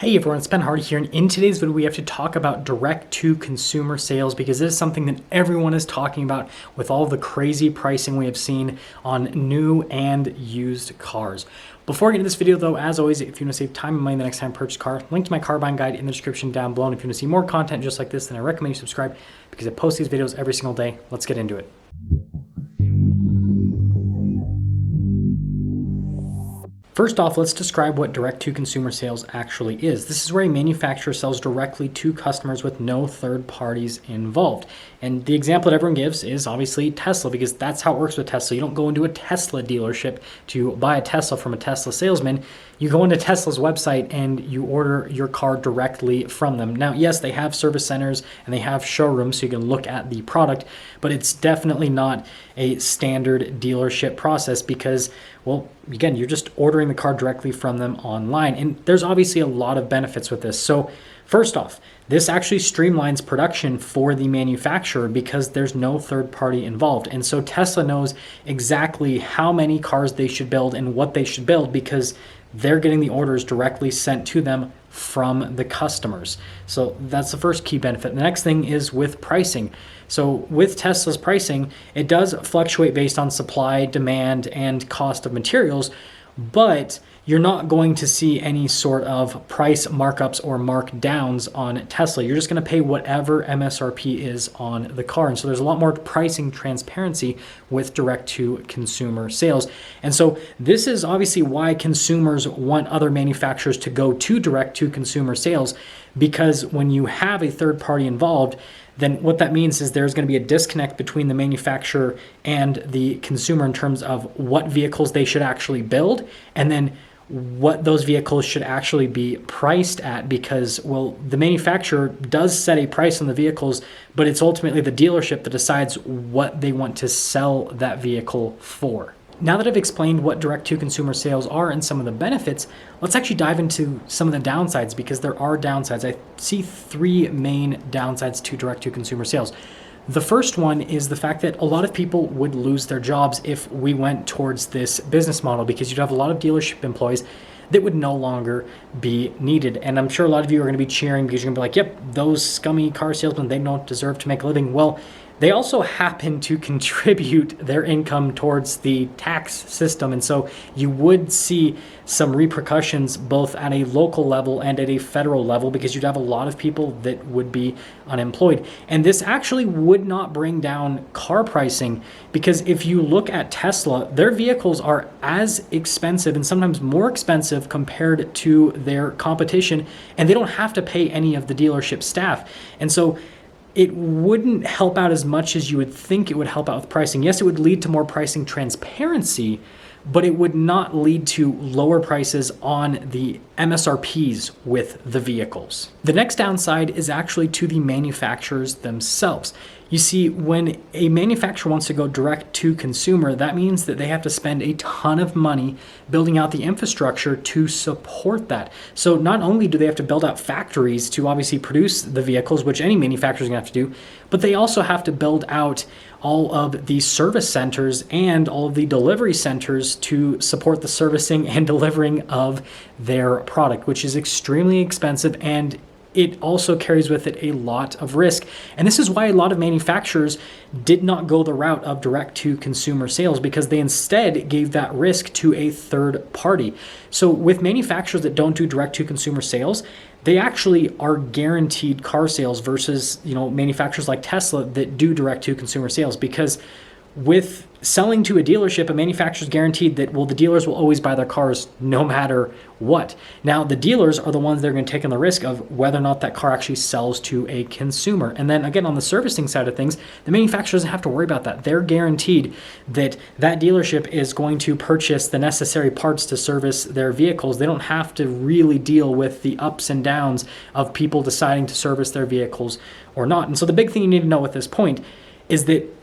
Hey everyone, it's Ben Hardy here, and in today's video we have to talk about direct-to-consumer sales because this is something that everyone is talking about with all the crazy pricing we have seen on new and used cars. Before I get into this video though, as always, if you want to save time and money the next time you purchase a car, link to my car buying guide in the description down below. And if you want to see more content just like this, then I recommend you subscribe because I post these videos every single day. Let's get into it. First off, let's describe what direct-to-consumer sales actually is. This is where a manufacturer sells directly to customers with no third parties involved. And the example that everyone gives is obviously Tesla, because that's how it works with Tesla. You don't go into a Tesla dealership to buy a Tesla from a Tesla salesman. You go into Tesla's website and you order your car directly from them. Now, yes, they have service centers and they have showrooms so you can look at the product, but it's definitely not a standard dealership process because, well, again, you're just ordering the car directly from them online. And there's obviously a lot of benefits with this. So first off, this actually streamlines production for the manufacturer because there's no third party involved. And so Tesla knows exactly how many cars they should build and what they should build because they're getting the orders directly sent to them from the customers. So that's the first key benefit. The next thing is with pricing. So with Tesla's pricing, it does fluctuate based on supply, demand, and cost of materials, but you're not going to see any sort of price markups or markdowns on Tesla. You're just going to pay whatever MSRP is on the car. And so there's a lot more pricing transparency with direct-to-consumer sales. And so this is obviously why consumers want other manufacturers to go to direct-to-consumer sales, because when you have a third party involved, then what that means is there's going to be a disconnect between the manufacturer and the consumer in terms of what vehicles they should actually build and then what those vehicles should actually be priced at, because, well, the manufacturer does set a price on the vehicles, but it's ultimately the dealership that decides what they want to sell that vehicle for. Now that I've explained what direct-to-consumer sales are and some of the benefits, let's actually dive into some of the downsides, because there are downsides. I see three main downsides to direct-to-consumer sales. The first one is the fact that a lot of people would lose their jobs if we went towards this business model, because you'd have a lot of dealership employees that would no longer be needed. And I'm sure a lot of you are going to be cheering because you're going to be like, yep, those scummy car salesmen, they don't deserve to make a living. Well, they also happen to contribute their income towards the tax system. And so you would see some repercussions both at a local level and at a federal level, because you'd have a lot of people that would be unemployed. And this actually would not bring down car pricing, because if you look at Tesla, their vehicles are as expensive and sometimes more expensive compared to their competition, and they don't have to pay any of the dealership staff. And so it wouldn't help out as much as you would think it would help out with pricing. Yes, it would lead to more pricing transparency, but it would not lead to lower prices on the MSRPs with the vehicles. The next downside is actually to the manufacturers themselves. You see, when a manufacturer wants to go direct to consumer, that means that they have to spend a ton of money building out the infrastructure to support that. So not only do they have to build out factories to obviously produce the vehicles, which any manufacturer is going to have to do, but they also have to build out all of the service centers and all of the delivery centers to support the servicing and delivering of their product, which is extremely expensive, and it also carries with it a lot of risk. And this is why a lot of manufacturers did not go the route of direct-to-consumer sales, because they instead gave that risk to a third party. So with manufacturers that don't do direct-to-consumer sales, they actually are guaranteed car sales versus, manufacturers like Tesla that do direct-to-consumer sales, because with selling to a dealership, a manufacturer is guaranteed that, well, the dealers will always buy their cars no matter what. Now, the dealers are the ones that are going to take on the risk of whether or not that car actually sells to a consumer. And then again, on the servicing side of things, the manufacturer doesn't have to worry about that. They're guaranteed that that dealership is going to purchase the necessary parts to service their vehicles. They don't have to really deal with the ups and downs of people deciding to service their vehicles or not. And so the big thing you need to know at this point is that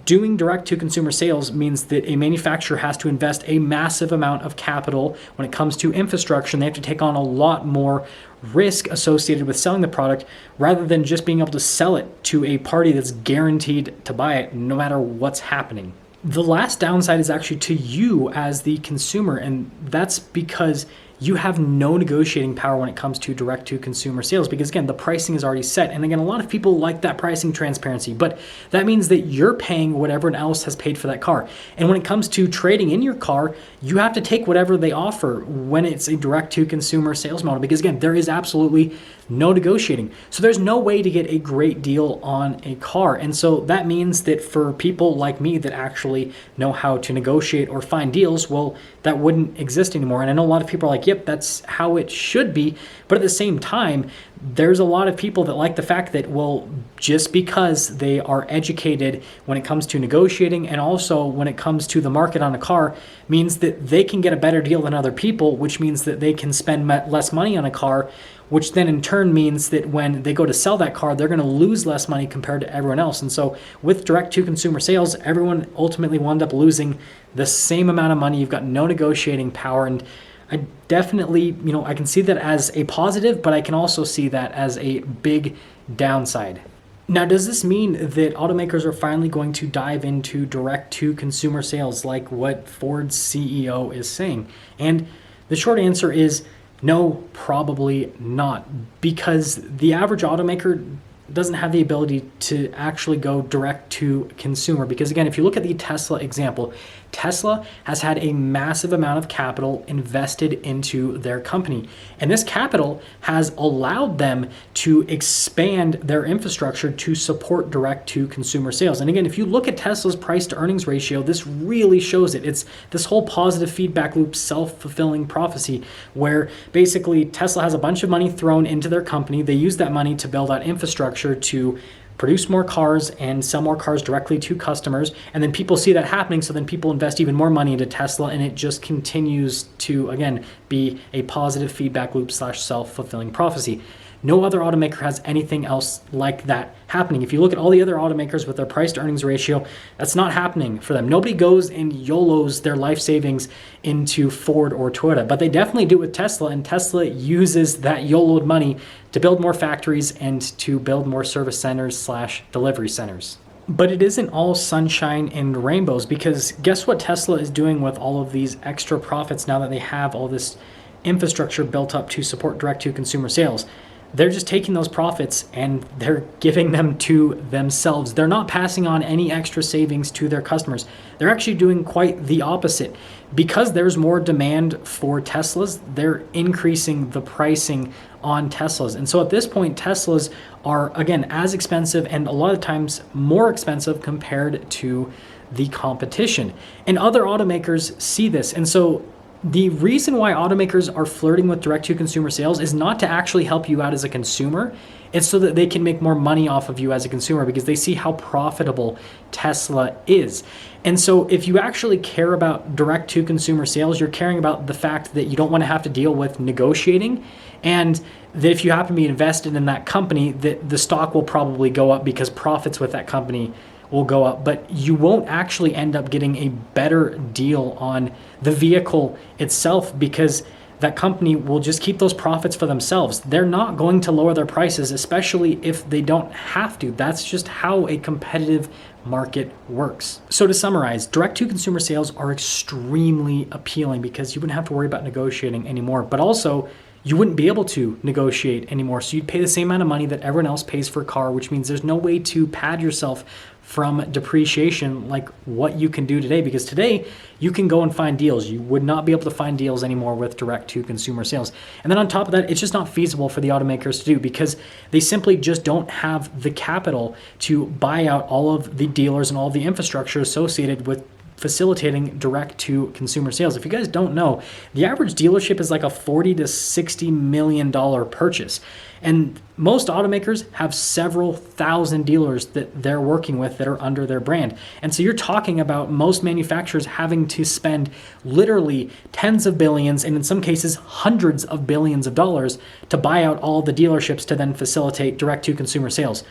doing direct-to-consumer sales means that a manufacturer has to invest a massive amount of capital when it comes to infrastructure, and they have to take on a lot more risk associated with selling the product rather than just being able to sell it to a party that's guaranteed to buy it no matter what's happening. The last downside is actually to you as the consumer, and that's because you have no negotiating power when it comes to direct to consumer sales, because again, the pricing is already set. And again, a lot of people like that pricing transparency, but that means that you're paying what everyone else has paid for that car. And when it comes to trading in your car, you have to take whatever they offer when it's a direct to consumer sales model, because again, there is absolutely no negotiating. So there's no way to get a great deal on a car. And so that means that for people like me that actually know how to negotiate or find deals, well, that wouldn't exist anymore. And I know a lot of people are like, yep, that's how it should be. But at the same time, there's a lot of people that like the fact that, well, just because they are educated when it comes to negotiating and also when it comes to the market on a car means that they can get a better deal than other people, which means that they can spend less money on a car, which then in turn means that when they go to sell that car, they're going to lose less money compared to everyone else. And so with direct to consumer sales, everyone ultimately will end up losing the same amount of money. You've got no negotiating power. And I definitely, I can see that as a positive, but I can also see that as a big downside. Now, does this mean that automakers are finally going to dive into direct to consumer sales like what Ford's CEO is saying? And the short answer is no, probably not, because the average automaker doesn't have the ability to actually go direct to consumer. Because again, if you look at the Tesla example, Tesla has had a massive amount of capital invested into their company. And this capital has allowed them to expand their infrastructure to support direct to consumer sales. And again, if you look at Tesla's price to earnings ratio, this really shows it. It's this whole positive feedback loop, self-fulfilling prophecy, where basically Tesla has a bunch of money thrown into their company. They use that money to build out infrastructure to produce more cars and sell more cars directly to customers. And then people see that happening, so then people invest even more money into Tesla, and it just continues to, again, be a positive feedback loop / self-fulfilling prophecy. No other automaker has anything else like that happening. If you look at all the other automakers with their price to earnings ratio, that's not happening for them. Nobody goes and YOLOs their life savings into Ford or Toyota, but they definitely do it with Tesla, and Tesla uses that YOLOed money to build more factories and to build more service centers / delivery centers. But it isn't all sunshine and rainbows, because guess what Tesla is doing with all of these extra profits now that they have all this infrastructure built up to support direct to consumer sales? They're just taking those profits and they're giving them to themselves. They're not passing on any extra savings to their customers. They're actually doing quite the opposite. Because there's more demand for Teslas, they're increasing the pricing on Teslas. And so at this point, Teslas are, again, as expensive and a lot of times more expensive compared to the competition. And other automakers see this. And so the reason why automakers are flirting with direct-to-consumer sales is not to actually help you out as a consumer. It's so that they can make more money off of you as a consumer, because they see how profitable Tesla is. And so if you actually care about direct-to-consumer sales, you're caring about the fact that you don't want to have to deal with negotiating, and that if you happen to be invested in that company, that the stock will probably go up because profits with that company will go up, but you won't actually end up getting a better deal on the vehicle itself, because that company will just keep those profits for themselves. They're not going to lower their prices, especially if they don't have to. That's just how a competitive market works. So to summarize, direct-to-consumer sales are extremely appealing because you wouldn't have to worry about negotiating anymore, but also you wouldn't be able to negotiate anymore. So you'd pay the same amount of money that everyone else pays for a car, which means there's no way to pad yourself from depreciation like what you can do today, because today you can go and find deals. You would not be able to find deals anymore with direct-to-consumer sales. And then on top of that, it's just not feasible for the automakers to do, because they simply just don't have the capital to buy out all of the dealers and all of the infrastructure associated with facilitating direct-to-consumer sales. If you guys don't know, the average dealership is like a $40 to $60 million purchase. And most automakers have several thousand dealers that they're working with that are under their brand. And so you're talking about most manufacturers having to spend literally tens of billions, and in some cases hundreds of billions of dollars, to buy out all the dealerships to then facilitate direct-to-consumer sales.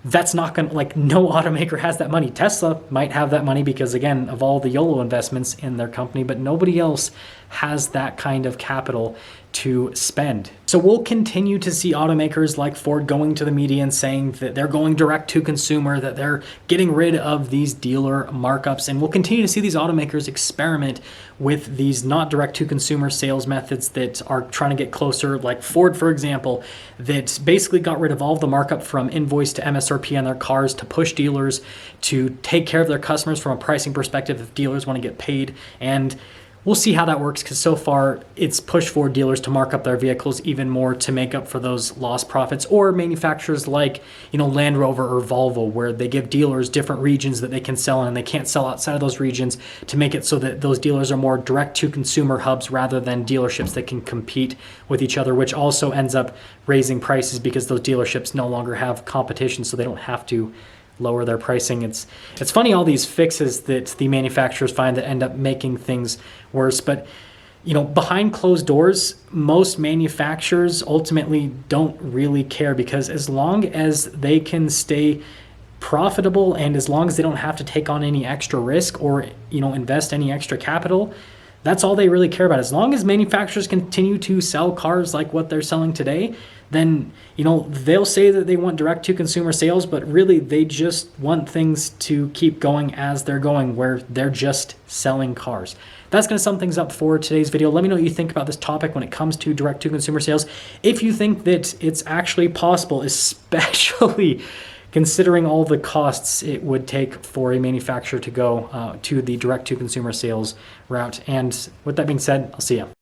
That's not going to, no automaker has that money. Tesla might have that money because, again, of all the YOLO investments in their company, but nobody else has that kind of capital to spend. So we'll continue to see automakers like Ford going to the media and saying that they're going direct to consumer, that they're getting rid of these dealer markups. And we'll continue to see these automakers experiment with these not direct to consumer sales methods that are trying to get closer, like Ford, for example, that basically got rid of all of the markup from invoice to MSRP on their cars to push dealers to take care of their customers from a pricing perspective if dealers want to get paid. And we'll see how that works, because so far it's pushed Ford dealers to mark up their vehicles even more to make up for those lost profits, or manufacturers like, Land Rover or Volvo, where they give dealers different regions that they can sell in and they can't sell outside of those regions, to make it so that those dealers are more direct to consumer hubs rather than dealerships that can compete with each other, which also ends up raising prices because those dealerships no longer have competition, so they don't have to lower their pricing. It's funny, all these fixes that the manufacturers find that end up making things worse. But behind closed doors, most manufacturers ultimately don't really care, because as long as they can stay profitable and as long as they don't have to take on any extra risk or invest any extra capital, that's all they really care about. As long as manufacturers continue to sell cars like what they're selling today, then they'll say that they want direct to consumer sales, but really they just want things to keep going as they're going, where they're just selling cars. That's going to sum things up for today's video. Let me know what you think about this topic when it comes to direct to consumer sales. If you think that it's actually possible, especially considering all the costs it would take for a manufacturer to go to the direct to consumer sales route. And with that being said, I'll see you.